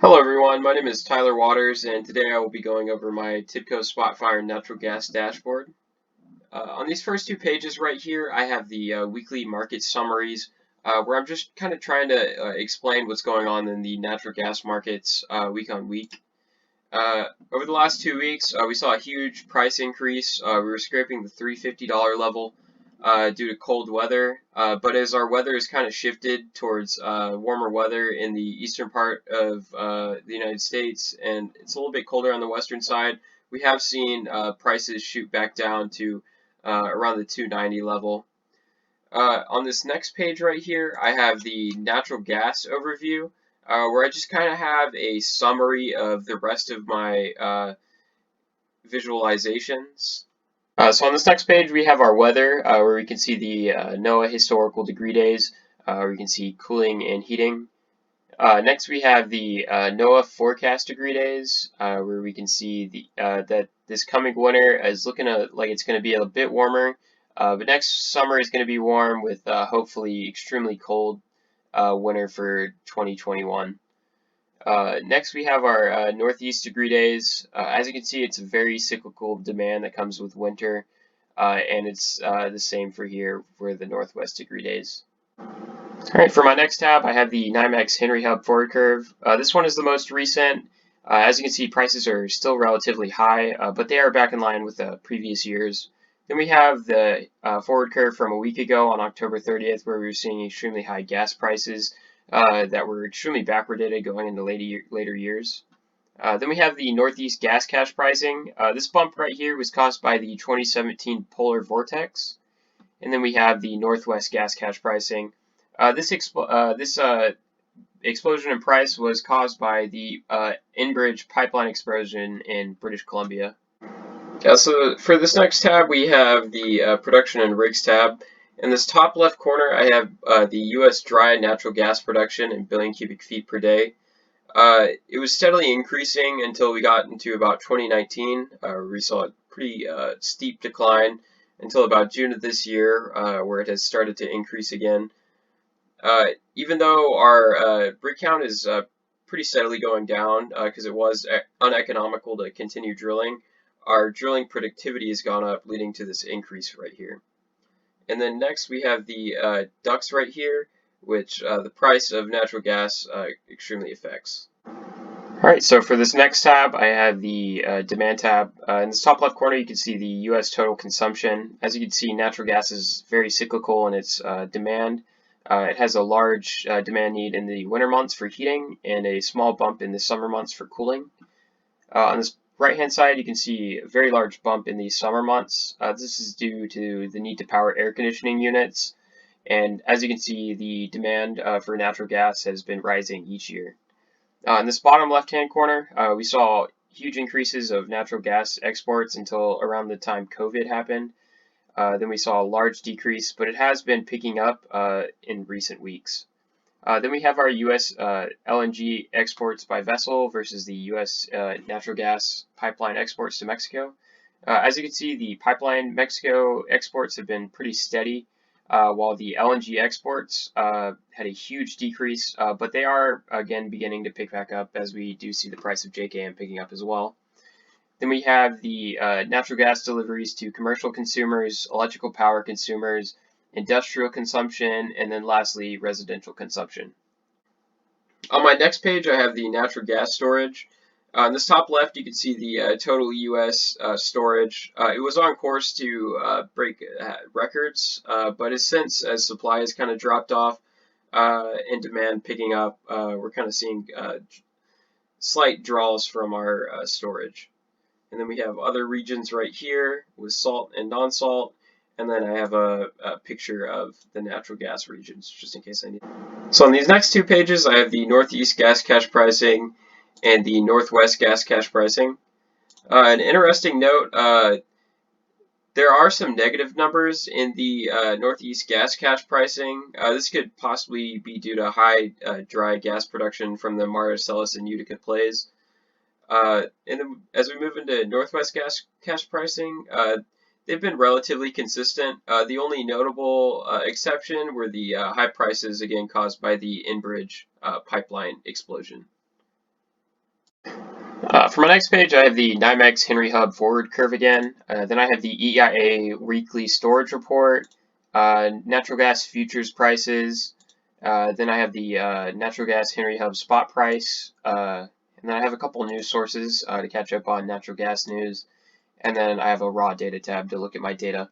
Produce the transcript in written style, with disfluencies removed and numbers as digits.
Hello everyone, my name is Tyler Waters and today I will be going over my Tibco Spotfire natural gas dashboard. On these first two pages right here I have the weekly market summaries where I'm just kind of trying to explain what's going on in the natural gas markets week on week. Over the last 2 weeks we saw a huge price increase. We were scraping the $350 level due to cold weather, but as our weather has kind of shifted towards warmer weather in the eastern part of the United States, and it's a little bit colder on the western side, we have seen prices shoot back down to around the 290 level. On this next page right here, I have the natural gas overview, where I just kind of have a summary of the rest of my visualizations. So on this next page, we have our weather, where we can see the NOAA historical degree days, where we can see cooling and heating. Next, we have the NOAA forecast degree days, where we can see that this coming winter is looking like it's going to be a bit warmer, but next summer is going to be warm with hopefully extremely cold winter for 2021. Next, we have our northeast degree days. As you can see, it's a very cyclical demand that comes with winter, and it's the same for here for the northwest degree days. All right, for my next tab, I have the NYMEX Henry Hub forward curve. This one is the most recent. As you can see, prices are still relatively high, but they are back in line with previous years. Then we have the forward curve from a week ago on October 30th, where we were seeing extremely high gas prices that were extremely backwardated going into later years. Then we have the Northeast gas cash pricing. This bump right here was caused by the 2017 polar vortex. And then we have the Northwest gas cash pricing. This explosion in price was caused by the Enbridge pipeline explosion in British Columbia. Yeah, so for this next tab, we have the production and rigs tab. In this top left corner, I have the U.S. dry natural gas production in billion cubic feet per day. It was steadily increasing until we got into about 2019, where we saw a pretty steep decline until about June of this year, where it has started to increase again. Even though our rig count is pretty steadily going down because it was uneconomical to continue drilling, our drilling productivity has gone up, leading to this increase right here. And then next we have the ducts right here, which the price of natural gas extremely affects. Alright, so for this next tab, I have the demand tab. In this top left corner, you can see the U.S. total consumption. As you can see, natural gas is very cyclical in its demand. It has a large demand need in the winter months for heating and a small bump in the summer months for cooling. On this right-hand side, you can see a very large bump in the summer months. This is due to the need to power air conditioning units. And as you can see, the demand for natural gas has been rising each year. In this bottom left-hand corner, we saw huge increases of natural gas exports until around the time COVID happened. Then we saw a large decrease, but it has been picking up in recent weeks. Then we have our U.S. LNG exports by vessel versus the U.S. Natural gas pipeline exports to Mexico. As you can see, the pipeline Mexico exports have been pretty steady, while the LNG exports had a huge decrease, but they are again beginning to pick back up as we do see the price of JKM picking up as well. Then we have the natural gas deliveries to commercial consumers, electrical power consumers, industrial consumption, and then lastly, residential consumption. On my next page, I have the natural gas storage. On this top left, you can see the total U.S. storage. It was on course to break records, but since as supply has kind of dropped off and demand picking up, we're kind of seeing slight draws from our storage. And then we have other regions right here with salt and non-salt. And then I have a picture of the natural gas regions, just in case I need. So on these next two pages, I have the Northeast gas cash pricing and the Northwest gas cash pricing. An interesting note, there are some negative numbers in the Northeast gas cash pricing. This could possibly be due to high dry gas production from the Marcellus and Utica plays. And then as we move into Northwest gas cash pricing, they've been relatively consistent. The only notable exception were the high prices, again, caused by the Enbridge pipeline explosion. For my next page, I have the NYMEX Henry Hub forward curve again. Then I have the EIA weekly storage report, natural gas futures prices. Then I have the natural gas Henry Hub spot price. And then I have a couple news sources to catch up on natural gas news. And then I have a raw data tab to look at my data.